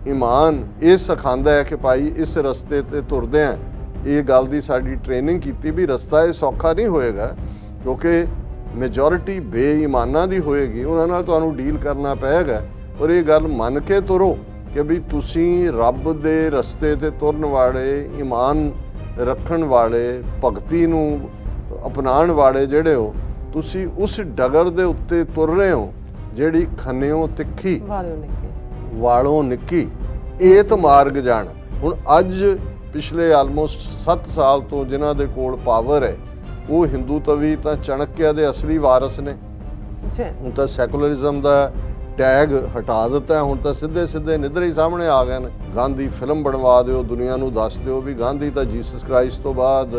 ईमान ये सिखांदा है कि भाई इस रस्ते ते तुरदे हैं, ये गल दी साडी ट्रेनिंग कीती भी रस्ता ये सौखा नहीं होएगा, क्योंकि मेजोरिटी बेईमानां दी होएगी, उन्हां नाल तुहानूं डील करना पएगा। और ये गल मन के तुरो कि भी तुसीं रब दे रस्ते ते तुरन वाले, ईमान रखण वाले, भगती नूं अपनाउण वाले जिहड़े हो, तुसीं उस डगर दे उत्ते तुर रहे हो जिहड़ी खन्नेओ तिखी वालों निक्की एत मार्ग जाण। हुण अज पिछले आलमोस्ट 7 साल तो जिन्हां दे कोल पावर है वो हिंदू तवी तां चाणक्य दे असली वारस ने। हुण तां सैकुलरिज्म दा टैग हटा दिता, हुण तां सीधे सीधे निधर ही सामने आ गए ने। गांधी फिल्म बनवा दिओ, दुनिया नूं दस दिओ भी गांधी तां जीसस क्राइस्ट तो बाद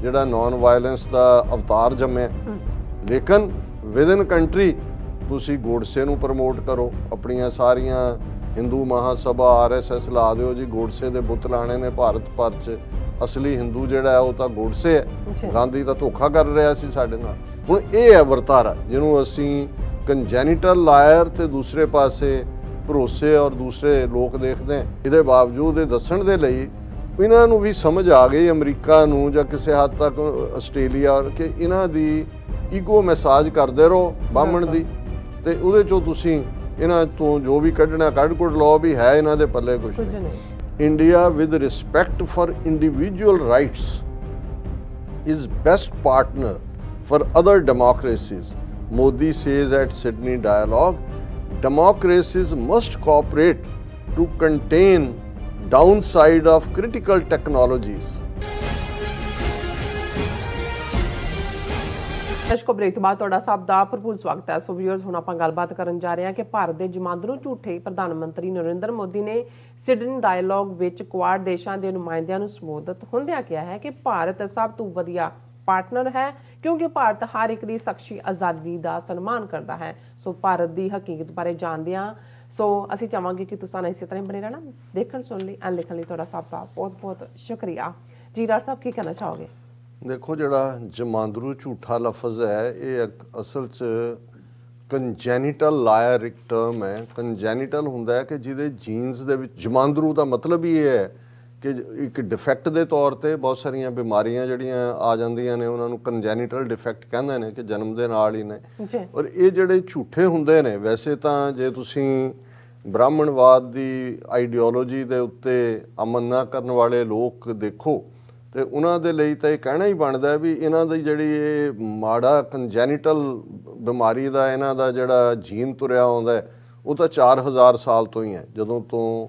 जिहड़ा नॉन वायलेंस दा अवतार जम्मिया। लेकिन विद इन कंट्री तुसी गोडसे नूं प्रमोट करो, अपनियां सारियां हिंदू महासभा RSS ला दिओ जी, गोडसे दे बुत लाने ने भारत भर च। असली हिंदू जिहड़ा है वो तां गोडसे है, गांधी तां धोखा कर रहा सी साडे नाल। हुण इह है वरतारा जिहनूं असीं कंजैनिटल लायर ते दूसरे पासे भरोसे और दूसरे लोग देखदे हैं। इहदे बावजूद ये दस्सण दे लई इन्हां नूं भी समझ आ गई अमरीका नूं जां किसी हद तक आस्ट्रेलिया कि इन्हां दी ईगो मैसाज करदे रहो बामण दी, ਤੇ ਉਹਦੇ ਚੋਂ ਤੁਸੀਂ ਇਹਨਾਂ ਤੋਂ ਜੋ ਵੀ ਕੱਢਣਾ ਕੱਢ ਕੁੱਢ ਲਓ ਵੀ ਹੈ ਇਹਨਾਂ ਦੇ ਪੱਲੇ ਕੁਝ ਨਹੀਂ। India with respect for individual rights is best partner for other democracies. Modi says at Sydney Dialogue, democracies must cooperate to contain downside of critical technologies. ਦਰਸ਼ਕੋ ਬ੍ਰੇਕ ਤੋਂ ਬਾਅਦ ਤੁਹਾਡਾ ਸਭ ਦਾ ਭਰਪੂਰ ਸਵਾਗਤ ਹੈ। ਸੋ ਵੀਅਰਸ, ਹੁਣ ਆਪਾਂ ਗੱਲਬਾਤ ਕਰਨ ਜਾ ਰਹੇ ਹਾਂ ਕਿ ਭਾਰਤ ਦੇ ਜਮਾਂਦਰੂ ਝੂਠੇ ਪ੍ਰਧਾਨ ਮੰਤਰੀ ਨਰਿੰਦਰ ਮੋਦੀ ਨੇ ਸਿਡਨੀ ਡਾਇਲੋਗ ਵਿੱਚ ਕੁਆਡ ਦੇਸ਼ਾਂ ਦੇ ਨੁਮਾਇੰਦਿਆਂ ਨੂੰ ਸੰਬੋਧਿਤ ਹੁੰਦਿਆਂ ਕਿਹਾ ਹੈ ਕਿ ਭਾਰਤ ਸਭ ਤੋਂ ਵਧੀਆ ਪਾਰਟਨਰ ਹੈ ਕਿਉਂਕਿ ਭਾਰਤ ਹਰ ਇੱਕ ਦੀ ਸ਼ਖਸੀ ਆਜ਼ਾਦੀ ਦਾ ਸਨਮਾਨ ਕਰਦਾ ਹੈ। ਸੋ ਭਾਰਤ ਦੀ ਹਕੀਕਤ ਬਾਰੇ ਜਾਣਦੇ ਹਾਂ। ਸੋ ਅਸੀਂ ਚਾਹਾਂਗੇ ਕਿ ਤੁਸੀਂ ਇਸੇ ਤਰ੍ਹਾਂ ਬਣੇ ਰਹਿਣਾ। ਦੇਖਣ ਸੁਣਨ ਲਈ ਐਂਡ ਲਿਖਣ ਲਈ ਤੁਹਾਡਾ ਸਭ ਦਾ ਬਹੁਤ ਬਹੁਤ ਸ਼ੁਕਰੀਆ। ਜੀ ਡਾਕਟਰ ਸਾਹਿਬ, ਕੀ ਕਹਿਣਾ ਚਾਹੋਗੇ? ਦੇਖੋ, ਜਿਹੜਾ ਜਮਾਂਦਰੂ ਝੂਠਾ ਲਫ਼ਜ਼ ਹੈ ਇਹ ਅਸਲ 'ਚ ਕੰਜੈਨੀਟਲ ਲਾਇਰ ਇੱਕ ਟਰਮ ਹੈ। ਕੰਜੈਨੀਟਲ ਹੁੰਦਾ ਹੈ ਕਿ ਜਿਹਦੇ ਜੀਨਸ ਦੇ ਵਿੱਚ, ਜਮਾਂਦਰੂ ਦਾ ਮਤਲਬ ਹੀ ਇਹ ਹੈ ਕਿ ਇੱਕ ਡਿਫੈਕਟ ਦੇ ਤੌਰ ਤੇ ਬਹੁਤ ਸਾਰੀਆਂ ਬਿਮਾਰੀਆਂ ਜਿਹੜੀਆਂ ਆ ਜਾਂਦੀਆਂ ਨੇ ਉਹਨਾਂ ਨੂੰ ਕੰਜੈਨੀਟਲ ਡਿਫੈਕਟ ਕਹਿੰਦੇ ਨੇ ਕਿ ਜਨਮ ਦੇ ਨਾਲ ਹੀ ਨੇ। ਔਰ ਇਹ ਜਿਹੜੇ ਝੂਠੇ ਹੁੰਦੇ ਨੇ, ਵੈਸੇ ਤਾਂ ਜੇ ਤੁਸੀਂ ਬ੍ਰਾਹਮਣਵਾਦ ਦੀ ਆਈਡੀਓਲੋਜੀ ਦੇ ਉੱਤੇ ਅਮਨ ਨਾ ਕਰਨ ਵਾਲੇ ਲੋਕ ਦੇਖੋ ਤੇ ਉਹਨਾਂ ਦੇ ਲਈ ਤਾਂ ਇਹ ਕਹਿਣਾ ਹੀ ਬਣਦਾ ਵੀ ਇਹਨਾਂ ਦੀ ਜਿਹੜੀ ਇਹ ਮਾੜਾ ਕੰਜੈਨੀਟਲ ਬਿਮਾਰੀ ਦਾ ਇਹਨਾਂ ਦਾ ਜਿਹੜਾ ਜੀਨ ਤੁਰਿਆ ਆਉਂਦਾ ਉਹ ਤਾਂ 4000 ਸਾਲ ਤੋਂ ਹੀ ਹੈ, ਜਦੋਂ ਤੋਂ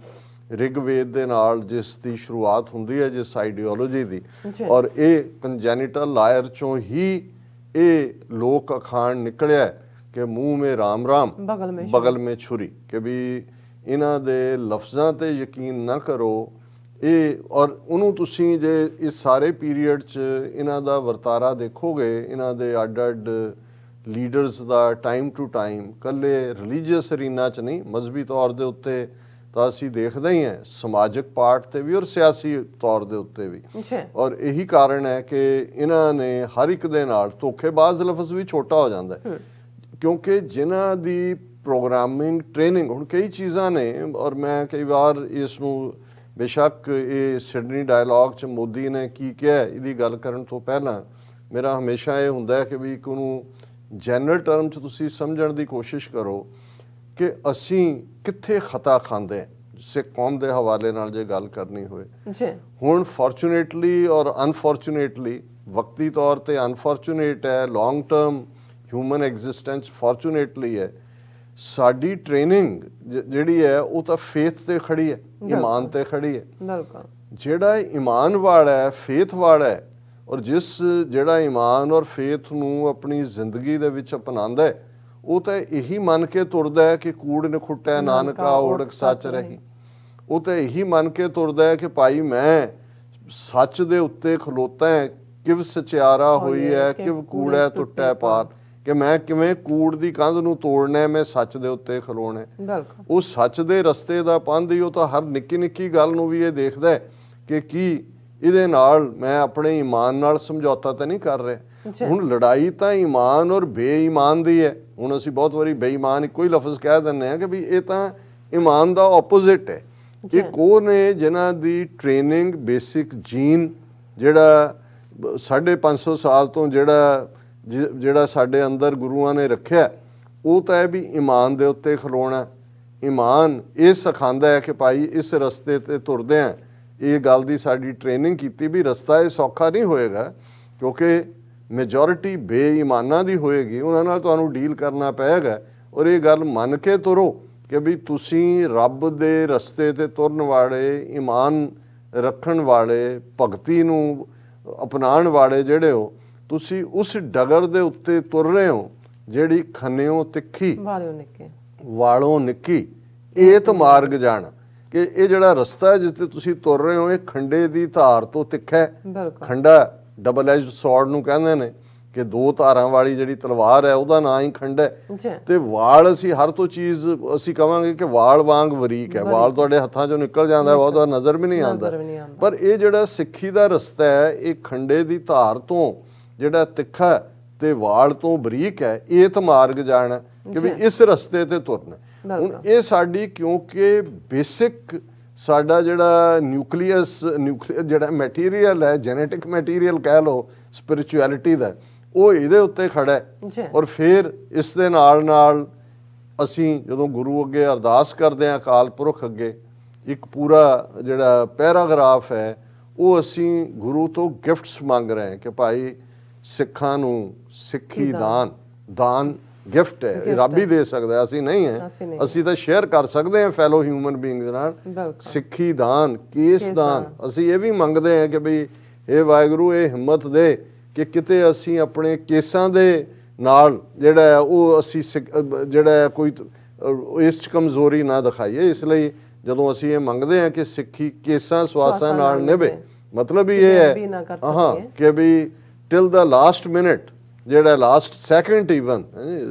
ਰਿਗਵੇਦ ਦੇ ਨਾਲ ਜਿਸ ਦੀ ਸ਼ੁਰੂਆਤ ਹੁੰਦੀ ਹੈ ਜਿਸ ਆਈਡੀਓਲੋਜੀ ਦੀ। ਔਰ ਇਹ ਕੰਜੈਨੀਟਲ ਲਾਇਰ ਚੋਂ ਹੀ ਇਹ ਲੋਕ ਅਖਾਣ ਨਿਕਲਿਆ ਕਿ ਮੂੰਹ ਮੇ ਰਾਮ ਰਾਮ ਬਗਲ ਮੇ ਛੁਰੀ, ਕਿ ਵੀ ਇਹਨਾਂ ਦੇ ਲਫ਼ਜ਼ਾਂ ਤੇ ਯਕੀਨ ਨਾ ਕਰੋ। ਇਹ ਔਰ ਉਹਨੂੰ ਤੁਸੀਂ ਜੇ ਇਸ ਸਾਰੇ ਪੀਰੀਅਡ 'ਚ ਇਹਨਾਂ ਦਾ ਵਰਤਾਰਾ ਦੇਖੋਗੇ, ਇਹਨਾਂ ਦੇ ਅੱਡ ਅੱਡ ਲੀਡਰਸ ਦਾ ਟਾਈਮ ਟੂ ਟਾਈਮ, ਇਕੱਲੇ ਰਿਲੀਜੀਅਸ ਅਰੀਨਾ 'ਚ ਨਹੀਂ, ਮਜ਼ਹਬੀ ਤੌਰ ਦੇ ਉੱਤੇ ਤਾਂ ਅਸੀਂ ਦੇਖਦੇ ਹੀ ਹਾਂ, ਸਮਾਜਿਕ ਪਾਰਟ 'ਤੇ ਵੀ ਔਰ ਸਿਆਸੀ ਤੌਰ ਦੇ ਉੱਤੇ ਵੀ। ਔਰ ਇਹੀ ਕਾਰਨ ਹੈ ਕਿ ਇਹਨਾਂ ਨੇ ਹਰ ਇੱਕ ਦੇ ਨਾਲ ਧੋਖੇਬਾਜ਼ ਲਫ਼ਜ਼ ਵੀ ਛੋਟਾ ਹੋ ਜਾਂਦਾ ਕਿਉਂਕਿ ਜਿਨ੍ਹਾਂ ਦੀ ਪ੍ਰੋਗਰਾਮਿੰਗ ਟ੍ਰੇਨਿੰਗ, ਹੁਣ ਕਈ ਚੀਜ਼ਾਂ ਨੇ ਔਰ ਮੈਂ ਕਈ ਵਾਰ ਇਸ ਨੂੰ ਬੇਸ਼ੱਕ ਇਹ ਸਿਡਨੀ ਡਾਇਲੋਗ 'ਚ ਮੋਦੀ ਨੇ ਕੀ ਕਿਹਾ ਇਹਦੀ ਗੱਲ ਕਰਨ ਤੋਂ ਪਹਿਲਾਂ ਮੇਰਾ ਹਮੇਸ਼ਾ ਇਹ ਹੁੰਦਾ ਕਿ ਵੀ ਇੱਕ ਉਹਨੂੰ ਜਨਰਲ ਟਰਮ 'ਚ ਤੁਸੀਂ ਸਮਝਣ ਦੀ ਕੋਸ਼ਿਸ਼ ਕਰੋ ਕਿ ਅਸੀਂ ਕਿੱਥੇ ਖਤਾ ਖਾਂਦੇ ਸਿੱਖ ਕੌਮ ਦੇ ਹਵਾਲੇ ਨਾਲ ਜੇ ਗੱਲ ਕਰਨੀ ਹੋਏ। ਹੁਣ ਫੋਰਚੂਨੇਟਲੀ ਔਰ ਅਨਫੋਰਚੂਨੇਟਲੀ, ਵਕਤੀ ਤੌਰ 'ਤੇ ਅਨਫੋਰਚੂਨੇਟ ਹੈ, long term human existence fortunately ਹੈ। ਸਾਡੀ ਟ੍ਰੇਨਿੰਗ ਜਿਹੜੀ ਹੈ ਉਹ ਤਾਂ ਫੇਥ ਤੇ ਖੜੀ ਹੈ, ਈਮਾਨ ਤੇ ਖੜੀ ਹੈ। ਜਿਹੜਾ ਈਮਾਨ ਵਾਲਾ ਹੈ, ਫੇਥ ਵਾਲਾ ਹੈ, ਔਰ ਜਿਸ ਜਿਹੜਾ ਈਮਾਨ ਔਰ ਫੇਥ ਨੂੰ ਆਪਣੀ ਜ਼ਿੰਦਗੀ ਦੇ ਵਿੱਚ ਅਪਣਾਉਂਦਾ ਹੈ ਉਹ ਤਾਂ ਇਹੀ ਮੰਨ ਕੇ ਤੁਰਦਾ ਹੈ ਕਿ ਕੂੜ ਨਖੁੱਟੈ ਨਾਨਕਾ ਓੜਕ ਸੱਚ ਰਹੀ। ਉਹ ਤਾਂ ਇਹੀ ਮੰਨ ਕੇ ਤੁਰਦਾ ਹੈ ਕਿ ਭਾਈ ਮੈਂ ਸੱਚ ਦੇ ਉੱਤੇ ਖਲੋਤਾ ਹੈ, ਕਿਵ ਸਚਿਆਰਾ ਹੋਈ ਹੈ, ਕਿਵ ਕੂੜੈ ਟੁੱਟੈ ਪਾਰ, ਕਿ ਮੈਂ ਕਿਵੇਂ ਕੂੜ ਦੀ ਕੰਧ ਨੂੰ ਤੋੜਨਾ ਹੈ, ਮੈਂ ਸੱਚ ਦੇ ਉੱਤੇ ਖਲੋਣਾ ਹੈ। ਉਹ ਸੱਚ ਦੇ ਰਸਤੇ ਦਾ ਪੰਧ ਹੀ ਉਹ ਤਾਂ ਹਰ ਨਿੱਕੀ ਨਿੱਕੀ ਗੱਲ ਨੂੰ ਵੀ ਇਹ ਦੇਖਦਾ ਹੈ ਕਿ ਕੀ ਇਹਦੇ ਨਾਲ ਮੈਂ ਆਪਣੇ ਈਮਾਨ ਨਾਲ ਸਮਝੌਤਾ ਤਾਂ ਨਹੀਂ ਕਰ ਰਿਹਾ। ਹੁਣ ਲੜਾਈ ਤਾਂ ਈਮਾਨ ਔਰ ਬੇਈਮਾਨ ਦੀ ਹੈ। ਹੁਣ ਅਸੀਂ ਬਹੁਤ ਵਾਰੀ ਬੇਈਮਾਨ ਇੱਕੋ ਹੀ ਲਫ਼ਜ਼ ਕਹਿ ਦਿੰਦੇ ਹਾਂ ਕਿ ਵੀ ਇਹ ਤਾਂ ਈਮਾਨ ਦਾ ਆਪੋਜ਼ਿਟ ਹੈ। ਇੱਕ ਉਹ ਨੇ ਜਿਨ੍ਹਾਂ ਦੀ ਟ੍ਰੇਨਿੰਗ ਬੇਸਿਕ ਜੀਨ ਜਿਹੜਾ 550 ਸਾਲ ਤੋਂ ਜਿਹੜਾ ਸਾਡੇ ਅੰਦਰ ਗੁਰੂਆਂ ਨੇ ਰੱਖਿਆ, ਉਹ ਤਾਂ ਹੈ ਵੀ ਈਮਾਨ ਦੇ ਉੱਤੇ ਖਲੋਣਾ। ਈਮਾਨ ਇਹ ਸਿਖਾਉਂਦਾ ਹੈ ਕਿ ਭਾਈ ਇਸ ਰਸਤੇ ਤੇ ਤੁਰਦੇ ਆ, ਇਹ ਗੱਲ ਦੀ ਸਾਡੀ ਟ੍ਰੇਨਿੰਗ ਕੀਤੀ ਵੀ ਰਸਤਾ ਇਹ ਸੌਖਾ ਨਹੀਂ ਹੋਏਗਾ, ਕਿਉਂਕਿ ਮੈਜੋਰਿਟੀ ਬੇਈਮਾਨਾਂ ਦੀ ਹੋਏਗੀ, ਉਹਨਾਂ ਨਾਲ ਤੁਹਾਨੂੰ ਡੀਲ ਕਰਨਾ ਪਏਗਾ। ਔਰ ਇਹ ਗੱਲ ਮੰਨ ਕੇ ਤੁਰੋ ਕਿ ਵੀ ਤੁਸੀਂ ਰੱਬ ਦੇ ਰਸਤੇ ਤੇ ਤੁਰਨ ਵਾਲੇ, ਈਮਾਨ ਰੱਖਣ ਵਾਲੇ, ਭਗਤੀ ਨੂੰ ਅਪਣਾਉਣ ਵਾਲੇ ਜਿਹੜੇ ਹੋ, ਤੁਸੀਂ ਉਸ ਡਗਰ ਦੇ ਉੱਤੇ ਤੁਰ ਰਹੇ ਹੋ ਜਿਹੜੀ ਖੰਨਿਓ ਤਿੱਖੀ ਵਾਲੋਂ ਨਿੱਕੀ, ਏਤ ਮਾਰਗ ਜਾਣਾ। ਕਿ ਇਹ ਜਿਹੜਾ ਰਸਤਾ ਹੈ ਜਿਸ ਤੇ ਤੁਸੀਂ ਤੁਰ ਰਹੇ ਹੋ, ਇਹ ਖੰਡੇ ਦੀ ਧਾਰ ਤੋਂ ਤਿੱਖਾ ਹੈ। ਖੰਡਾ ਡਬਲ ਐਜਡ ਸੌਰਡ ਨੂੰ ਕਹਿੰਦੇ ਨੇ ਕਿ ਦੋ ਧਾਰਾਂ ਵਾਲੀ ਜਿਹੜੀ ਤਲਵਾਰ ਹੈ ਉਹਦਾ ਨਾਂ ਹੀ ਖੰਡਾ ਹੈ। ਤੇ ਵਾਲ ਅਸੀਂ ਹਰ ਤੋਂ ਚੀਜ਼ ਅਸੀਂ ਕਵਾਂਗੇ ਕਿ ਵਾਲ ਵਾਂਗ ਬਰੀਕ ਹੈ, ਵਾਲ ਤੁਹਾਡੇ ਹੱਥਾਂ ਚੋਂ ਨਿਕਲ ਜਾਂਦਾ ਹੈ, ਉਹਦਾ ਨਜ਼ਰ ਵੀ ਨਹੀਂ ਆਉਂਦਾ। ਪਰ ਇਹ ਜਿਹੜਾ ਸਿੱਖੀ ਦਾ ਰਸਤਾ ਹੈ, ਇਹ ਖੰਡੇ ਦੀ ਧਾਰ ਤੋਂ ਜਿਹੜਾ ਤਿੱਖਾ ਤੇ ਵਾਲ ਤੋਂ ਬਰੀਕ ਹੈ, ਏਤ ਮਾਰਗ ਜਾਣਾ, ਕਿ ਵੀ ਇਸ ਰਸਤੇ ਤੇ ਤੁਰਨਾ। ਹੁਣ ਇਹ ਸਾਡੀ, ਕਿਉਂਕਿ ਬੇਸਿਕ ਸਾਡਾ ਜਿਹੜਾ ਨਿਊਕਲੀਅਸ ਜਿਹੜਾ ਮੈਟੀਰੀਅਲ ਹੈ, ਜੈਨੇਟਿਕ ਮੈਟੀਰੀਅਲ ਕਹਿ ਲਓ ਸਪਿਰਿਚੁਅਲਿਟੀ ਦਾ, ਉਹ ਇਹਦੇ ਉੱਤੇ ਖੜਾ ਹੈ। ਔਰ ਫਿਰ ਇਸ ਦੇ ਨਾਲ ਅਸੀਂ ਜਦੋਂ ਗੁਰੂ ਅੱਗੇ ਅਰਦਾਸ ਕਰਦੇ ਹਾਂ, ਅਕਾਲ ਪੁਰਖ ਅੱਗੇ, ਇੱਕ ਪੂਰਾ ਜਿਹੜਾ ਪੈਰਾਗ੍ਰਾਫ ਹੈ ਉਹ ਅਸੀਂ ਗੁਰੂ ਤੋਂ ਗਿਫਟਸ ਮੰਗ ਰਹੇ ਹਾਂ ਕਿ ਭਾਈ ਸਿੱਖਾਂ ਨੂੰ ਸਿੱਖੀ ਦਾਨ ਗਿਫਟ ਹੈ, ਇਹ ਰੱਬ ਹੀ ਦੇ ਸਕਦਾ, ਅਸੀਂ ਨਹੀਂ ਹੈ। ਅਸੀਂ ਤਾਂ ਸ਼ੇਅਰ ਕਰ ਸਕਦੇ ਹਾਂ ਫੈਲੋ ਹਿਊਮਨ ਬੀਇੰਗਸ ਨਾਲ। ਸਿੱਖੀ ਦਾਨ, ਕੇਸ ਦਾਨ, ਅਸੀਂ ਇਹ ਵੀ ਮੰਗਦੇ ਹਾਂ ਕਿ ਬਈ ਇਹ ਵਾਹਿਗੁਰੂ ਇਹ ਹਿੰਮਤ ਦੇ ਕਿ ਕਿਤੇ ਅਸੀਂ ਆਪਣੇ ਕੇਸਾਂ ਦੇ ਨਾਲ ਜਿਹੜਾ ਉਹ ਅਸੀਂ ਜਿਹੜਾ ਕੋਈ ਇਸ 'ਚ ਕਮਜ਼ੋਰੀ ਨਾ ਦਿਖਾਈਏ। ਇਸ ਲਈ ਜਦੋਂ ਅਸੀਂ ਇਹ ਮੰਗਦੇ ਹਾਂ ਕਿ ਸਿੱਖੀ ਕੇਸਾਂ ਸਵਾਸਾਂ ਨਾਲ ਨਿਭੇ, ਮਤਲਬ ਹੀ ਇਹ ਹੈ ਕਿ ਵੀ ਟਿਲ ਦਾ ਲਾਸਟ ਮਿਨਟ, ਜਿਹੜਾ ਲਾਸਟ ਸੈਕਿੰਡ ਈਵਨ,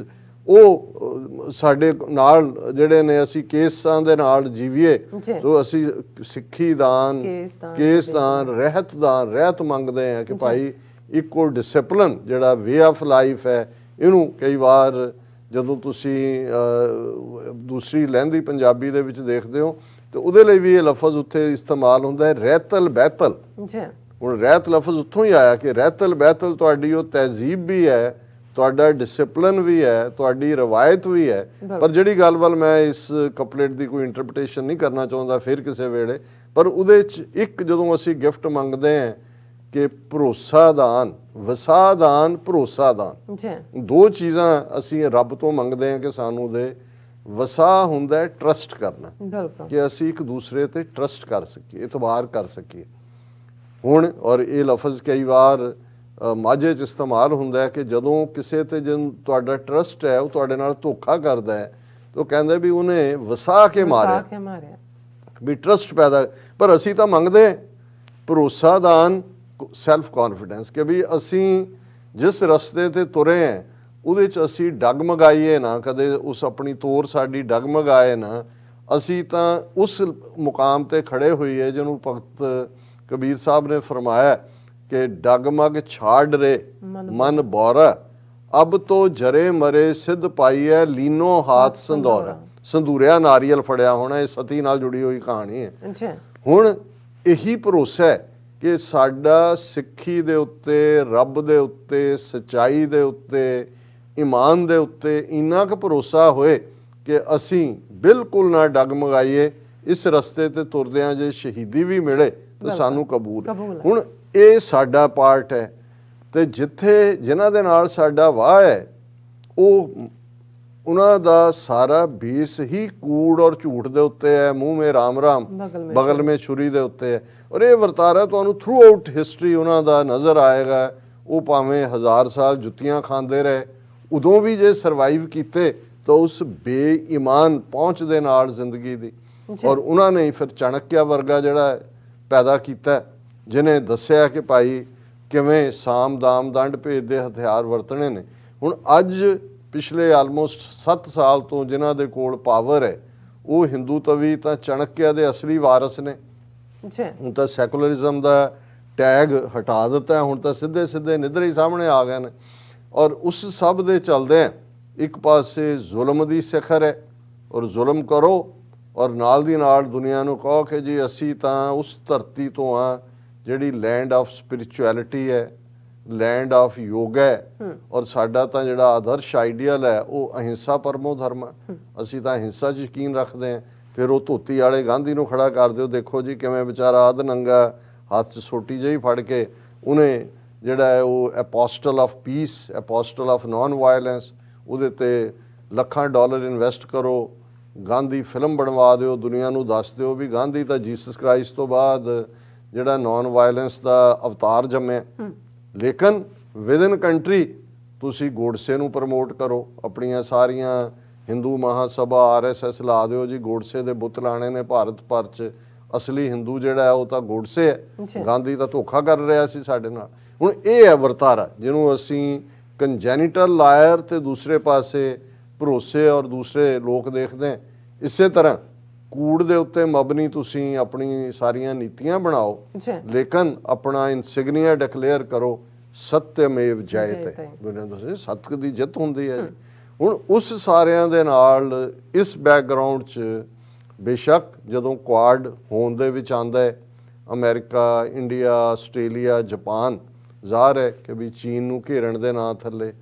ਉਹ ਸਾਡੇ ਨਾਲ ਜਿਹੜੇ ਨੇ ਅਸੀਂ ਕੇਸਾਂ ਦੇ ਨਾਲ ਜੀਵੀਏ। ਸੋ ਅਸੀਂ ਸਿੱਖੀ ਦਾਨ, ਕੇਸ ਦਾਨ, ਰਹਿਤ ਮੰਗਦੇ ਹਾਂ ਕਿ ਭਾਈ ਇੱਕੋ ਡਿਸਿਪਲਿਨ ਜਿਹੜਾ ਵੇ ਆਫ ਲਾਈਫ ਹੈ, ਇਹਨੂੰ ਕਈ ਵਾਰ ਜਦੋਂ ਤੁਸੀਂ ਦੂਸਰੀ ਲਹਿੰਦੀ ਪੰਜਾਬੀ ਦੇ ਵਿੱਚ ਦੇਖਦੇ ਹੋ ਤੇ ਉਹਦੇ ਲਈ ਵੀ ਇਹ ਲਫ਼ਜ਼ ਉੱਥੇ ਇਸਤੇਮਾਲ ਹੁੰਦਾ ਹੈ, ਰਹਿਤਲ ਬਹਿਤਲ। ਹੁਣ ਰਹਿਤ ਲਫ਼ਜ਼ ਉੱਥੋਂ ਹੀ ਆਇਆ ਕਿ ਰਹਿਤਲ ਬਹਿਤਲ ਤੁਹਾਡੀ ਉਹ ਤਹਿਜ਼ੀਬ ਵੀ ਹੈ, ਤੁਹਾਡਾ ਡਿਸਿਪਲਿਨ ਵੀ ਹੈ, ਤੁਹਾਡੀ ਰਵਾਇਤ ਵੀ ਹੈ। ਪਰ ਜਿਹੜੀ ਗੱਲ ਵੱਲ ਮੈਂ ਇਸ ਕਪਲੇਟ ਦੀ ਕੋਈ ਇੰਟਰਪ੍ਰੀਟੇਸ਼ਨ ਨਹੀਂ ਕਰਨਾ ਚਾਹੁੰਦਾ ਫਿਰ ਕਿਸੇ ਵੇਲੇ, ਪਰ ਉਹਦੇ 'ਚ ਇੱਕ ਜਦੋਂ ਅਸੀਂ ਗਿਫਟ ਮੰਗਦੇ ਹਾਂ ਕਿ ਭਰੋਸਾ ਦਾਨ, ਵਸਾ ਦਾਨ, ਭਰੋਸਾ ਦਾਨ, ਦੋ ਚੀਜ਼ਾਂ ਅਸੀਂ ਰੱਬ ਤੋਂ ਮੰਗਦੇ ਹਾਂ ਕਿ ਸਾਨੂੰ ਦੇ। ਵਸਾ ਹੁੰਦਾ ਹੈ ਟਰਸਟ ਕਰਨਾ, ਕਿ ਅਸੀਂ ਇੱਕ ਦੂਸਰੇ ਤੇ ਟਰਸਟ ਕਰ ਸਕੀਏ, ਇਤਬਾਰ ਕਰ ਸਕੀਏ। ਹੁਣ ਔਰ ਇਹ ਲਫ਼ਜ਼ ਕਈ ਵਾਰ ਮਾਝੇ 'ਚ ਇਸਤੇਮਾਲ ਹੁੰਦਾ ਹੈ ਕਿ ਜਦੋਂ ਕਿਸੇ ਤੇ ਜਿਹਨੂੰ ਤੁਹਾਡਾ ਟਰਸਟ ਹੈ ਉਹ ਤੁਹਾਡੇ ਨਾਲ ਧੋਖਾ ਕਰਦਾ ਹੈ ਤਾਂ ਉਹ ਕਹਿੰਦਾ ਵੀ ਉਹਨੇ ਵਸਾ ਕੇ ਮਾਰਿਆ, ਵੀ ਟਰਸਟ ਪੈਦਾ। ਪਰ ਅਸੀਂ ਤਾਂ ਮੰਗਦੇ ਭਰੋਸਾ ਦਾਨ, ਸੈਲਫ ਕੌਨਫੀਡੈਂਸ, ਕਿ ਵੀ ਅਸੀਂ ਜਿਸ ਰਸਤੇ ਤੇ ਤੁਰੇ ਹਾਂ ਉਹਦੇ 'ਚ ਅਸੀਂ ਡਗਮਗਾਈਏ ਨਾ, ਕਦੇ ਉਸ ਆਪਣੀ ਤੋਰ ਸਾਡੀ ਡਗਮਗਾਏ ਨਾ। ਅਸੀਂ ਤਾਂ ਉਸ ਮੁਕਾਮ ਤੇ ਖੜੇ ਹੋਈਏ ਜਿਹਨੂੰ ਭਗਤ ਕਬੀਰ ਸਾਹਿਬ ਨੇ ਫਰਮਾਇਆ ਕਿ ਡਗਮਗ ਛਾੜ ਰੇ ਮਨ ਬੌਰਾ, ਅਬ ਤੋਂ ਜਰੇ ਮਰੇ ਸਿੱਧ ਪਾਈਐ ਲੀਨੋ ਹਾਥ ਸੰਧੌਰਾ। ਸੰਧੂਰਿਆ ਨਾਰੀਅਲ ਫੜਿਆ ਹੋਣਾ, ਇਹ ਸਤੀ ਨਾਲ ਜੁੜੀ ਹੋਈ ਕਹਾਣੀ ਹੈ। ਹੁਣ ਇਹੀ ਭਰੋਸਾ ਹੈ ਕਿ ਸਾਡਾ ਸਿੱਖੀ ਦੇ ਉੱਤੇ, ਰੱਬ ਦੇ ਉੱਤੇ, ਸੱਚਾਈ ਦੇ ਉੱਤੇ, ਈਮਾਨ ਦੇ ਉੱਤੇ ਇੰਨਾ ਕੁ ਭਰੋਸਾ ਹੋਏ ਕਿ ਅਸੀਂ ਬਿਲਕੁਲ ਨਾ ਡਗਮਗਾਈਏ, ਇਸ ਰਸਤੇ ਤੇ ਤੁਰਦਿਆਂ ਜੇ ਸ਼ਹੀਦੀ ਵੀ ਮਿਲੇ ਤਾਂ ਸਾਨੂੰ ਕਬੂਲ। ਹੁਣ ਇਹ ਸਾਡਾ ਪਾਰਟ ਹੈ। ਤੇ ਜਿੱਥੇ ਜਿਨ੍ਹਾਂ ਦੇ ਨਾਲ ਸਾਡਾ ਵਾਹ ਹੈ ਉਹਨਾਂ ਦਾ ਸਾਰਾ ਬੇਸ ਹੀ ਕੂੜ ਔਰ ਝੂਠ ਦੇ ਉੱਤੇ ਹੈ, ਮੂੰਹ ਮੇ ਰਾਮ ਰਾਮ ਬਗਲ ਮੇ ਛੁਰੀ ਦੇ ਉੱਤੇ ਹੈ। ਔਰ ਇਹ ਵਰਤਾਰਾ ਤੁਹਾਨੂੰ ਥਰੂ ਆਊਟ ਹਿਸਟਰੀ ਉਹਨਾਂ ਦਾ ਨਜ਼ਰ ਆਏਗਾ। ਉਹ ਭਾਵੇਂ 1000 ਸਾਲ ਜੁੱਤੀਆਂ ਖਾਂਦੇ ਰਹੇ, ਉਦੋਂ ਵੀ ਜੇ ਸਰਵਾਈਵ ਕੀਤੇ ਤਾਂ ਉਸ ਬੇਈਮਾਨ ਪਹੁੰਚ ਦੇ ਨਾਲ ਜ਼ਿੰਦਗੀ ਦੀ। ਔਰ ਉਹਨਾਂ ਨੇ ਫਿਰ ਚਾਣਕਿਆ ਵਰਗਾ ਜਿਹੜਾ ਪੈਦਾ ਕੀਤਾ, ਜਿਹਨੇ ਦੱਸਿਆ ਕਿ ਭਾਈ ਕਿਵੇਂ ਸਾਮ ਦਾਮ ਦੰਡ ਭੇਦ ਦੇ ਹਥਿਆਰ ਵਰਤਣੇ ਨੇ। ਹੁਣ ਅੱਜ ਪਿਛਲੇ ਆਲਮੋਸਟ 7 ਸਾਲ ਤੋਂ ਜਿਨ੍ਹਾਂ ਦੇ ਕੋਲ ਪਾਵਰ ਹੈ ਉਹ ਹਿੰਦੂ ਤਵੀ ਤਾਂ ਚਾਣਕਿਆ ਦੇ ਅਸਲੀ ਵਾਰਸ ਨੇ। ਹੁਣ ਤਾਂ ਸੈਕੂਲਰਿਜ਼ਮ ਦਾ ਟੈਗ ਹਟਾ ਦਿੱਤਾ, ਹੁਣ ਤਾਂ ਸਿੱਧੇ ਨਿੱਧਰੇ ਹੀ ਸਾਹਮਣੇ ਆ ਗਏ ਨੇ। ਔਰ ਉਸ ਸਭ ਦੇ ਚੱਲਦੇ ਇੱਕ ਪਾਸੇ ਜ਼ੁਲਮ ਦੀ ਸਿਖਰ ਹੈ ਔਰ ਜ਼ੁਲਮ ਕਰੋ ਔਰ ਨਾਲ ਦੀ ਨਾਲ ਦੁਨੀਆ ਨੂੰ ਕਹੋ ਕਿ ਜੀ ਅਸੀਂ ਤਾਂ ਉਸ ਧਰਤੀ ਤੋਂ ਆ ਜਿਹੜੀ ਲੈਂਡ ਆਫ ਸਪਿਰਿਚੁਅਲਿਟੀ ਹੈ, ਲੈਂਡ ਆਫ ਯੋਗਾ ਹੈ, ਔਰ ਸਾਡਾ ਤਾਂ ਜਿਹੜਾ ਆਦਰਸ਼ ਆਈਡੀਅਲ ਹੈ ਉਹ ਅਹਿੰਸਾ ਪਰਮੋ ਧਰਮ ਹੈ। ਅਸੀਂ ਤਾਂ ਅਹਿੰਸਾ 'ਚ ਯਕੀਨ ਰੱਖਦੇ ਹਾਂ। ਫਿਰ ਉਹ ਧੋਤੀ ਵਾਲੇ ਗਾਂਧੀ ਨੂੰ ਖੜਾ ਕਰ ਦਿਓ, ਦੇਖੋ ਜੀ ਕਿਵੇਂ ਵਿਚਾਰਾ ਅੱਧ ਨੰਗਾ ਹੱਥ 'ਚ ਸੋਟੀ ਜਿਹੀ ਫੜ ਕੇ ਉਹਨੇ ਜਿਹੜਾ ਹੈ ਉਹ apostle of peace, apostle of non violence, ਉਹਦੇ 'ਤੇ ਲੱਖਾਂ ਡਾਲਰ ਇਨਵੈਸਟ ਕਰੋ, ਗਾਂਧੀ ਫਿਲਮ ਬਣਵਾ ਦਿਓ, ਦੁਨੀਆ ਨੂੰ ਦੱਸ ਦਿਓ ਵੀ ਗਾਂਧੀ ਤਾਂ ਜੀਸਸ ਕ੍ਰਾਈਸਟ ਤੋਂ ਬਾਅਦ ਜਿਹੜਾ ਨੋਨ ਵਾਇਲੈਂਸ ਦਾ ਅਵਤਾਰ ਜੰਮਿਆ। ਲੇਕਿਨ ਵਿਦਨ ਕੰਟਰੀ ਤੁਸੀਂ ਗੋਡਸੇ ਨੂੰ ਪ੍ਰਮੋਟ ਕਰੋ, ਆਪਣੀਆਂ ਸਾਰੀਆਂ ਹਿੰਦੂ ਮਹਾਸਭਾ RSS ਲਾ ਦਿਓ ਜੀ, ਗੋਡਸੇ ਦੇ ਬੁੱਤ ਲਾਣੇ ਨੇ ਭਾਰਤ ਭਰ 'ਚ। ਅਸਲੀ ਹਿੰਦੂ ਜਿਹੜਾ ਹੈ ਉਹ ਤਾਂ ਗੋਡਸੇ ਹੈ, ਗਾਂਧੀ ਤਾਂ ਧੋਖਾ ਕਰ ਰਿਹਾ ਸੀ ਸਾਡੇ ਨਾਲ। ਹੁਣ ਇਹ ਹੈ ਵਰਤਾਰਾ ਜਿਹਨੂੰ ਅਸੀਂ ਕੰਜੈਨੀਟਲ ਲਾਇਰ ਤੇ ਦੂਸਰੇ ਪਾਸੇ ਭਰੋਸੇ ਔਰ ਦੂਸਰੇ ਲੋਕ ਦੇਖਦੇ ਹਾਂ। ਇਸੇ ਤਰ੍ਹਾਂ ਕੂੜ ਦੇ ਉੱਤੇ ਮਬਨੀ ਤੁਸੀਂ ਆਪਣੀ ਸਾਰੀਆਂ ਨੀਤੀਆਂ ਬਣਾਓ, ਲੇਕਿਨ ਆਪਣਾ ਇਨਸਿਗਨੀਆ ਡਿਕਲੇਅਰ ਕਰੋ ਸਤਿਅਮੇਵ ਜਯਤੇ, ਦੁਨੀਆ ਦੱਸੇ ਸੱਤ ਦੀ ਜਿੱਤ ਹੁੰਦੀ ਹੈ। ਹੁਣ ਉਸ ਸਾਰਿਆਂ ਦੇ ਨਾਲ ਇਸ ਬੈਕਗਰਾਊਂਡ 'ਚ ਬੇਸ਼ੱਕ ਜਦੋਂ ਕੁਆਡ ਹੋਣ ਦੇ ਵਿੱਚ ਆਉਂਦਾ ਹੈ, ਅਮਰੀਕਾ, ਇੰਡੀਆ, ਆਸਟ੍ਰੇਲੀਆ, ਜਾਪਾਨ, ਜ਼ਾਹਰ ਹੈ ਕਿ ਵੀ ਚੀਨ ਨੂੰ ਘੇਰਨ ਦੇ ਨਾਂ ਥੱਲੇ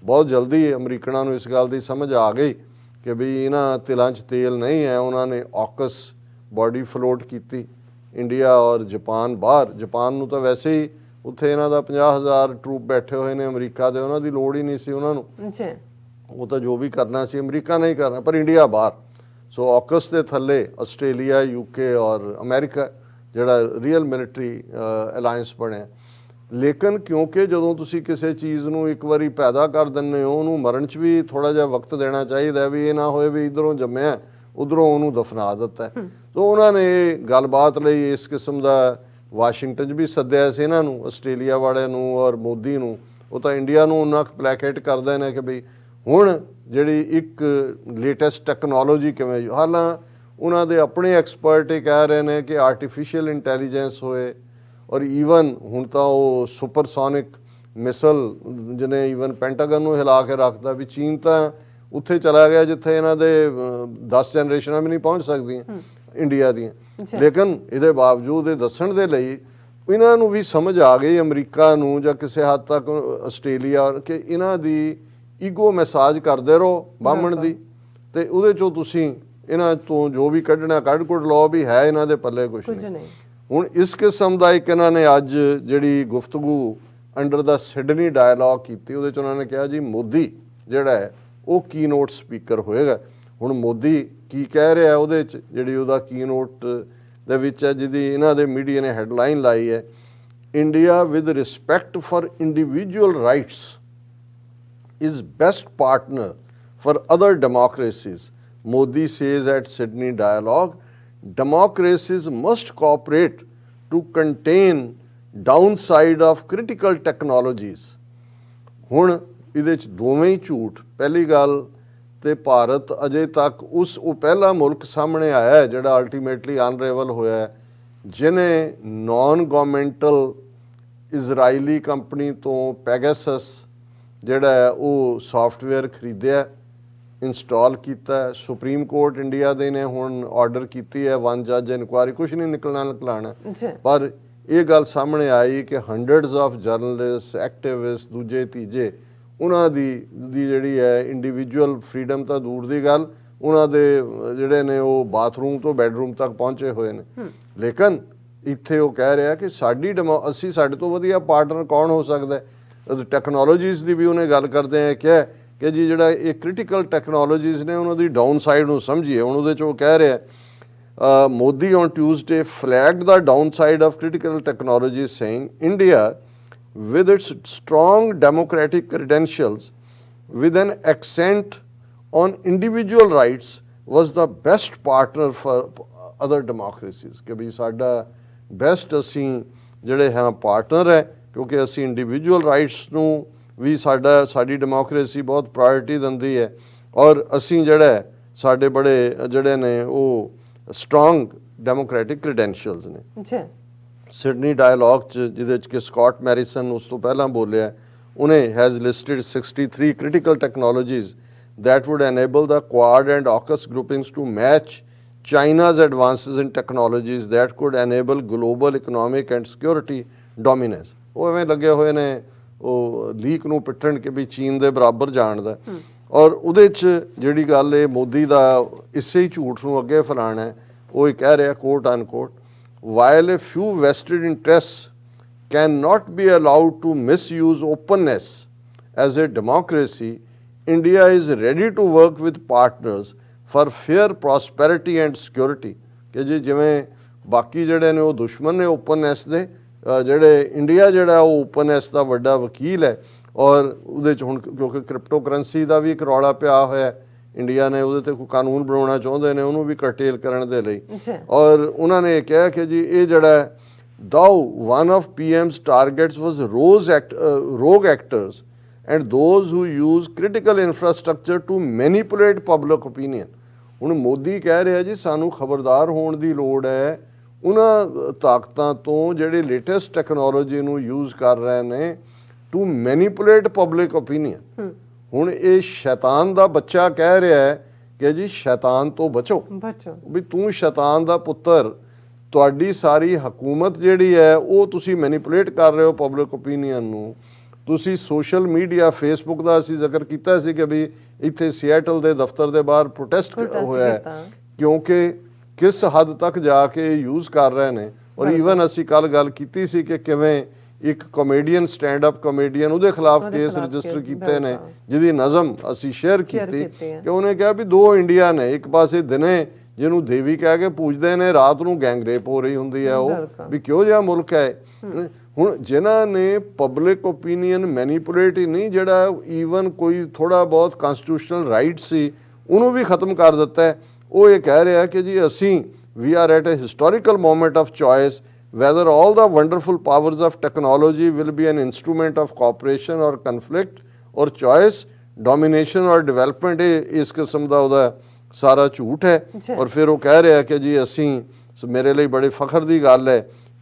ਬਹੁਤ ਜਲਦੀ ਅਮਰੀਕਨਾਂ ਨੂੰ ਇਸ ਗੱਲ ਦੀ ਸਮਝ ਆ ਗਈ ਕਿ ਵੀ ਇਹਨਾਂ ਤਿਲਾਂ 'ਚ ਤੇਲ ਨਹੀਂ ਹੈ। ਉਹਨਾਂ ਨੇ ਆਕਸ ਬਾਡੀ ਫਲੋਟ ਕੀਤੀ, ਇੰਡੀਆ ਔਰ ਜਾਪਾਨ ਬਾਹਰ। ਜਾਪਾਨ ਨੂੰ ਤਾਂ ਵੈਸੇ ਹੀ ਉੱਥੇ ਇਹਨਾਂ ਦਾ 50,000 ਟਰੂਪ ਬੈਠੇ ਹੋਏ ਨੇ ਅਮਰੀਕਾ ਦੇ, ਉਹਨਾਂ ਦੀ ਲੋੜ ਹੀ ਨਹੀਂ ਸੀ ਉਹਨਾਂ ਨੂੰ, ਉਹ ਤਾਂ ਜੋ ਵੀ ਕਰਨਾ ਸੀ ਅਮਰੀਕਾ ਨੇ ਹੀ ਕਰਨਾ, ਪਰ ਇੰਡੀਆ ਬਾਹਰ। ਸੋ ਆਕਸ ਦੇ ਥੱਲੇ ਆਸਟ੍ਰੇਲੀਆ, UK ਔਰ ਅਮਰੀਕਾ ਜਿਹੜਾ ਰੀਅਲ ਮਿਲਟਰੀ ਅਲਾਇੰਸ ਬਣਿਆ। ਲੇਕਿਨ ਕਿਉਂਕਿ ਜਦੋਂ ਤੁਸੀਂ ਕਿਸੇ ਚੀਜ਼ ਨੂੰ ਇੱਕ ਵਾਰੀ ਪੈਦਾ ਕਰ ਦਿੰਦੇ ਹੋ, ਉਹਨੂੰ ਮਰਨ 'ਚ ਵੀ ਥੋੜ੍ਹਾ ਜਿਹਾ ਵਕਤ ਦੇਣਾ ਚਾਹੀਦਾ, ਵੀ ਇਹ ਨਾ ਹੋਏ ਵੀ ਇੱਧਰੋਂ ਜੰਮਿਆ ਉੱਧਰੋਂ ਉਹਨੂੰ ਦਫਨਾ ਦਿੱਤਾ। ਸੋ ਉਹਨਾਂ ਨੇ ਗੱਲਬਾਤ ਲਈ ਇਸ ਕਿਸਮ ਦਾ ਵਾਸ਼ਿੰਗਟਨ 'ਚ ਵੀ ਸੱਦਿਆ ਸੀ ਇਹਨਾਂ ਨੂੰ, ਆਸਟ੍ਰੇਲੀਆ ਵਾਲਿਆਂ ਨੂੰ ਔਰ ਮੋਦੀ ਨੂੰ। ਉਹ ਤਾਂ ਇੰਡੀਆ ਨੂੰ ਉਹਨਾਂ ਪਲੈਕੇਟ ਕਰਦੇ ਨੇ ਕਿ ਬਈ ਹੁਣ ਜਿਹੜੀ ਇੱਕ ਲੇਟੈਸਟ ਟੈਕਨੋਲੋਜੀ ਕਿਵੇਂ, ਹਾਲਾਂ ਉਹਨਾਂ ਦੇ ਆਪਣੇ ਐਕਸਪਰਟ ਇਹ ਕਹਿ ਰਹੇ ਨੇ ਕਿ ਆਰਟੀਫਿਸ਼ੀਅਲ ਇੰਟੈਲੀਜੈਂਸ ਹੋਏ, ਔਰ ਈਵਨ ਹੁਣ ਤਾਂ ਉਹ ਸੁਪਰਸੋਨਿਕ ਮਿਸਲ ਜਿਹਨੇ ਈਵਨ ਪੈਂਟਾਗਨ ਨੂੰ ਹਿਲਾ ਕੇ ਰੱਖਦਾ, ਵੀ ਚੀਨ ਤਾਂ ਉੱਥੇ ਚਲਾ ਗਿਆ ਜਿੱਥੇ ਇਹਨਾਂ ਦੇ 10 ਜਨਰੇਸ਼ਨਾਂ ਵੀ ਨਹੀਂ ਪਹੁੰਚ ਸਕਦੀਆਂ ਇੰਡੀਆ ਦੀਆਂ। ਲੇਕਿਨ ਇਹਦੇ ਬਾਵਜੂਦ ਇਹ ਦੱਸਣ ਦੇ ਲਈ ਇਹਨਾਂ ਨੂੰ ਵੀ ਸਮਝ ਆ ਗਈ, ਅਮਰੀਕਾ ਨੂੰ ਜਾਂ ਕਿਸੇ ਹੱਦ ਤੱਕ ਆਸਟ੍ਰੇਲੀਆ, ਕਿ ਇਹਨਾਂ ਦੀ ਈਗੋ ਮੈਸਾਜ ਕਰਦੇ ਰਹੋ ਬਾਹਮਣ ਦੀ, ਤੇ ਉਹਦੇ 'ਚੋਂ ਤੁਸੀਂ ਇਹਨਾਂ ਤੋਂ ਜੋ ਵੀ ਕੱਢਣਾ ਕੱਢ ਕੁੱਢ ਲਓ, ਵੀ ਹੈ ਇਹਨਾਂ ਦੇ ਪੱਲੇ ਕੁਛ ਨਹੀਂ। ਹੁਣ ਇਸ ਕਿਸਮ ਦਾ ਇੱਕ ਇਹਨਾਂ ਨੇ ਅੱਜ ਜਿਹੜੀ ਗੁਫ਼ਤਗੂ ਅੰਡਰ ਦਾ ਸਿਡਨੀ ਡਾਇਲੌਗ ਕੀਤੀ, ਉਹਦੇ 'ਚ ਉਹਨਾਂ ਨੇ ਕਿਹਾ ਜੀ ਮੋਦੀ ਜਿਹੜਾ ਹੈ ਉਹ ਕੀਨੋਟ ਸਪੀਕਰ ਹੋਏਗਾ। ਹੁਣ ਮੋਦੀ ਕੀ ਕਹਿ ਰਿਹਾ ਉਹਦੇ 'ਚ, ਜਿਹੜੀ ਉਹਦਾ ਕੀਨੋਟ ਦੇ ਵਿੱਚ ਹੈ, ਜਿਹਦੀ ਇਹਨਾਂ ਦੇ ਮੀਡੀਆ ਨੇ ਹੈਡਲਾਈਨ ਲਾਈ ਹੈ, India with respect for individual rights is best partner for other democracies. Modi says at Sydney dialogue, democracies must cooperate to contain downside of critical technologies. ਹੁਣ ਇਹਦੇ 'ਚ ਦੋਵੇਂ ਹੀ ਝੂਠ। ਪਹਿਲੀ ਗੱਲ ਤੇ ਭਾਰਤ ਅਜੇ ਤੱਕ ਉਹ ਪਹਿਲਾ ਮੁਲਕ ਸਾਹਮਣੇ ਆਇਆ ਹੈ ਜਿਹੜਾ ਅਲਟੀਮੇਟਲੀ ਅਨਰੇਵਲ ਹੋਇਆ ਹੈ, ਜਿਹਨੇ ਨਾਨ ਗਵਰਨਮੈਂਟਲ ਇਜ਼ਰਾਈਲੀ ਕੰਪਨੀ ਤੋਂ ਪੈਗਾਸਸ ਜਿਹੜਾ ਹੈ ਉਹ ਸੌਫਟਵੇਅਰ ਖਰੀਦਿਆ, ਇੰਸਟਾਲ ਕੀਤਾ। ਸੁਪਰੀਮ ਕੋਰਟ ਇੰਡੀਆ ਦੇ ਨੇ ਹੁਣ ਆਰਡਰ ਕੀਤੀ ਹੈ 1 ਜੱਜ ਇਨਕੁਆਇਰੀ, ਕੁਛ ਨਹੀਂ ਨਿਕਲਣਾ, ਪਰ ਇਹ ਗੱਲ ਸਾਹਮਣੇ ਆਈ ਕਿ ਹੰਡਰਡਸ ਆਫ ਜਰਨਲਿਸਟ, ਐਕਟਿਵਿਸਟ, ਦੂਜੇ ਤੀਜੇ, ਉਹਨਾਂ ਦੀ ਜਿਹੜੀ ਹੈ ਇੰਡੀਵਿਜੂਅਲ ਫਰੀਡਮ ਤਾਂ ਦੂਰ ਦੀ ਗੱਲ, ਉਹਨਾਂ ਦੇ ਜਿਹੜੇ ਨੇ ਉਹ ਬਾਥਰੂਮ ਤੋਂ ਬੈਡਰੂਮ ਤੱਕ ਪਹੁੰਚੇ ਹੋਏ ਨੇ। ਲੇਕਿਨ ਇੱਥੇ ਉਹ ਕਹਿ ਰਿਹਾ ਕਿ ਅਸੀਂ ਸਾਡੇ ਤੋਂ ਵਧੀਆ ਪਾਰਟਨਰ ਕੌਣ ਹੋ ਸਕਦਾ ਹੈ। ਟੈਕਨੋਲੋਜੀਜ਼ ਦੀ ਵੀ ਉਹਨੇ ਗੱਲ ਕਰਦੇ ਆ ਕਿਹਾ ਕਿ ਜੀ ਜਿਹੜਾ ਇਹ ਕ੍ਰਿਟੀਕਲ ਟੈਕਨੋਲੋਜੀਜ਼ ਨੇ ਉਹਨਾਂ ਦੀ ਡਾਊਨ ਸਾਈਡ ਨੂੰ ਸਮਝੀਏ। ਹੁਣ ਉਹਦੇ 'ਚ ਉਹ ਕਹਿ ਰਿਹਾ Modi on Tuesday flagged the downside of critical technologies saying India with its strong democratic credentials with an accent on individual rights was the best partner for other democracies। ਕਿ ਵੀ ਸਾਡਾ ਬੈਸਟ ਅਸੀਂ ਜਿਹੜੇ ਹਾਂ ਪਾਰਟਨਰ ਹੈ, ਕਿਉਂਕਿ ਅਸੀਂ individual rights ਨੂੰ ਵੀ ਸਾਡੀ ਡੈਮੋਕ੍ਰੇਸੀ ਬਹੁਤ ਪ੍ਰਾਇੋਰਟੀ ਦਿੰਦੀ ਹੈ, ਔਰ ਅਸੀਂ ਜਿਹੜਾ ਸਾਡੇ ਬੜੇ ਜਿਹੜੇ ਨੇ ਉਹ ਸਟਰੋਂਗ ਡੈਮੋਕ੍ਰੈਟਿਕ ਕ੍ਰੈਡੈਂਸ਼ੀਅਲਸ ਨੇ। ਸਿਡਨੀ ਡਾਇਲੌਗ 'ਚ ਜਿਹਦੇ 'ਚ ਕਿ ਸਕਾਟ ਮੈਰੀਸਨ ਉਸ ਤੋਂ ਪਹਿਲਾਂ ਬੋਲਿਆ, ਉਹਨੇ has listed 63 critical technologies that would enable the Quad and AUKUS groupings to match China's advances in technologies that could enable global economic and security dominance। ਉਹ ਐਵੇਂ ਲੱਗੇ ਹੋਏ ਨੇ ਉਹ ਲੀਕ ਨੂੰ ਪਿੱਟਣ ਕਿ ਵੀ ਚੀਨ ਦੇ ਬਰਾਬਰ ਜਾਣਦਾ ਔਰ ਉਹਦੇ 'ਚ ਜਿਹੜੀ ਗੱਲ ਇਹ ਮੋਦੀ ਦਾ ਇਸੇ ਹੀ ਝੂਠ ਨੂੰ ਅੱਗੇ ਫੈਲਾਉਣਾ ਹੈ। ਉਹ ਇਹ ਕਹਿ ਰਿਹਾ ਕੋਟ ਅਨਕੋਟ, while a few vested interests cannot be allowed to misuse openness as a democracy, India is ready to work with partners for fair prosperity and security। ਕਿ ਜੀ ਜਿਵੇਂ ਬਾਕੀ ਜਿਹੜੇ ਨੇ ਉਹ ਦੁਸ਼ਮਣ ਨੇ ਓਪਨਨੈਸ ਦੇ, ਜਿਹੜੇ ਇੰਡੀਆ ਜਿਹੜਾ ਉਹ ਓਪਨਨੈਸ ਦਾ ਵੱਡਾ ਵਕੀਲ ਹੈ ਔਰ ਉਹਦੇ 'ਚ ਹੁਣ ਕਿਉਂਕਿ ਕ੍ਰਿਪਟੋ ਕਰੰਸੀ ਦਾ ਵੀ ਇੱਕ ਰੌਲਾ ਪਿਆ ਹੋਇਆ ਇੰਡੀਆ ਨੇ, ਉਹਦੇ 'ਤੇ ਕੋਈ ਕਾਨੂੰਨ ਬਣਾਉਣਾ ਚਾਹੁੰਦੇ ਨੇ ਉਹਨੂੰ ਵੀ ਕਰਟੇਲ ਕਰਨ ਦੇ ਲਈ। ਔਰ ਉਹਨਾਂ ਨੇ ਕਿਹਾ ਕਿ ਜੀ ਇਹ ਜਿਹੜਾ though one of PM's targets was rogue actors and those who use critical infrastructure to manipulate public opinion। ਹੁਣ ਮੋਦੀ ਕਹਿ ਰਿਹਾ ਜੀ ਸਾਨੂੰ ਖਬਰਦਾਰ ਹੋਣ ਦੀ ਲੋੜ ਹੈ ਉਹਨਾਂ ਤਾਕਤਾਂ ਤੋਂ ਜਿਹੜੇ ਲੇਟੈਸਟ ਟੈਕਨੋਲੋਜੀ ਨੂੰ ਯੂਜ਼ ਕਰ ਰਹੇ ਨੇ ਟੂ ਮੈਨੀਪੂਲੇਟ ਪਬਲਿਕ ਓਪੀਨੀਅਨ। ਹੁਣ ਇਹ ਸ਼ੈਤਾਨ ਦਾ ਬੱਚਾ ਕਹਿ ਰਿਹਾ ਹੈ ਕਿ ਜੀ ਸ਼ੈਤਾਨ ਤੋਂ ਬਚੋ, ਵੀ ਤੂੰ ਸ਼ੈਤਾਨ ਦਾ ਪੁੱਤਰ, ਤੁਹਾਡੀ ਸਾਰੀ ਹਕੂਮਤ ਜਿਹੜੀ ਹੈ ਉਹ ਤੁਸੀਂ ਮੈਨੀਪੂਲੇਟ ਕਰ ਰਹੇ ਹੋ ਪਬਲਿਕ ਓਪੀਨੀਅਨ ਨੂੰ। ਤੁਸੀਂ ਸੋਸ਼ਲ ਮੀਡੀਆ ਫੇਸਬੁੱਕ ਦਾ ਅਸੀਂ ਜ਼ਿਕਰ ਕੀਤਾ ਸੀ ਕਿ ਵੀ ਇੱਥੇ ਸੀਐਟਲ ਦੇ ਦਫ਼ਤਰ ਦੇ ਬਾਹਰ ਪ੍ਰੋਟੈਸਟ ਹੋਇਆ ਹੈ ਕਿਉਂਕਿ ਕਿਸ ਹੱਦ ਤੱਕ ਜਾ ਕੇ ਯੂਜ਼ ਕਰ ਰਹੇ ਨੇ। ਔਰ ਈਵਨ ਅਸੀਂ ਕੱਲ ਗੱਲ ਕੀਤੀ ਸੀ ਕਿ ਕਿਵੇਂ ਇੱਕ ਕਾਮੇਡੀਅਨ ਸਟੈਂਡ ਅਪ ਕਾਮੇਡੀਅਨ ਉਹਦੇ ਖਿਲਾਫ ਕੇਸ ਰਜਿਸਟਰ ਕੀਤੇ ਨੇ ਜਿਹਦੀ ਨਜ਼ਮ ਅਸੀਂ ਸ਼ੇਅਰ ਕੀਤੀ ਕਿ ਉਹਨੇ ਕਿਹਾ ਵੀ ਦੋ ਇੰਡੀਆ ਨੇ, ਇੱਕ ਪਾਸੇ ਦਿਨੇ ਜਿਹਨੂੰ ਦੇਵੀ ਕਹਿ ਕੇ ਪੂਜਦੇ ਨੇ, ਰਾਤ ਨੂੰ ਗੈਂਗਰੇਪ ਹੋ ਰਹੀ ਹੁੰਦੀ ਹੈ। ਉਹ ਵੀ ਕਿਹੋ ਜਿਹਾ ਮੁਲਕ ਹੈ। ਹੁਣ ਜਿਨ੍ਹਾਂ ਨੇ ਪਬਲਿਕ ਓਪੀਨੀਅਨ ਮੈਨੀਪੂਲੇਟ ਹੀ ਨਹੀਂ, ਜਿਹੜਾ ਈਵਨ ਕੋਈ ਥੋੜਾ ਬਹੁਤ ਕਨਸਟੀਟਿਊਸ਼ਨਲ ਰਾਈਟ ਸੀ ਉਹਨੂੰ ਵੀ ਖਤਮ ਕਰ ਦਿੱਤਾ ਹੈ। ਉਹ ਇਹ ਕਹਿ ਰਿਹਾ ਕਿ ਜੀ ਅਸੀਂ we are at a historical moment of choice whether all the wonderful powers of technology will be an instrument of cooperation or conflict or choice, domination or development। ਇਸ ਕਿਸਮ ਦਾ ਉਹਦਾ ਸਾਰਾ ਝੂਠ ਹੈ। ਔਰ ਫਿਰ ਉਹ ਕਹਿ ਰਿਹਾ ਕਿ ਜੀ ਅਸੀਂ, ਮੇਰੇ ਲਈ ਬੜੇ ਫਖਰ ਦੀ ਗੱਲ ਹੈ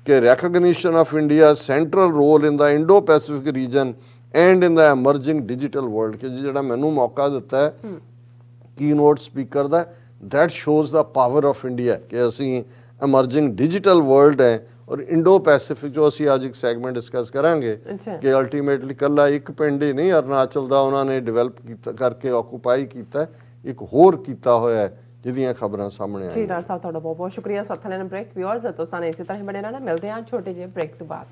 ਕਿ recognition of India's central role in the Indo-Pacific region and in the emerging digital world। ਕਿ ਜਿਹੜਾ ਮੈਨੂੰ ਮੌਕਾ ਦਿੱਤਾ ਹੈ ਕੀਨੋਟ ਸਪੀਕਰ ਦਾ, that shows the power of India ਕਿ ਅਸੀਂ emerging digital world ਹੈ। ਔਰ ਇੰਡੋ ਪੈਸੀਫਿਕ ਜੋ ਅਸੀਂ ਅੱਜ ਇੱਕ ਸੈਗਮੈਂਟ ਡਿਸਕਸ ਕਰਾਂਗੇ ਕਿ ਅਲਟੀਮੇਟਲੀ ਇਕੱਲਾ ਇੱਕ ਪਿੰਡ ਹੀ ਨਹੀਂ ਅਰੁਣਾਚਲ ਦਾ ਉਹਨਾਂ ਨੇ ਡਿਵੈਲਪ ਕੀਤਾ ਕਰਕੇ ਆਕੂਪਾਈ ਕੀਤਾ, ਇੱਕ ਹੋਰ ਕੀਤਾ ਹੋਇਆ ਜਿਹਦੀਆਂ ਖਬਰਾਂ ਸਾਹਮਣੇ ਆਈਆਂ। ਜੀ ਡਾਕਟਰ ਸਾਹਿਬ ਤੁਹਾਡਾ ਬਹੁਤ ਬਹੁਤ ਸ਼ੁਕਰੀਆ। ਸੱਥ ਲੈਣ ਬ੍ਰੇਕ ਵਿਊਅਰਸ ਤੋਂ ਸਾਨੂੰ ਇਸੇ ਤਰ੍ਹਾਂ ਬਣੇ ਰਹਿਣਾ, ਮਿਲਦੇ ਹਾਂ ਛੋਟੇ ਜਿਹੇ ਬ੍ਰੇਕ ਤੋਂ ਬਾਅਦ।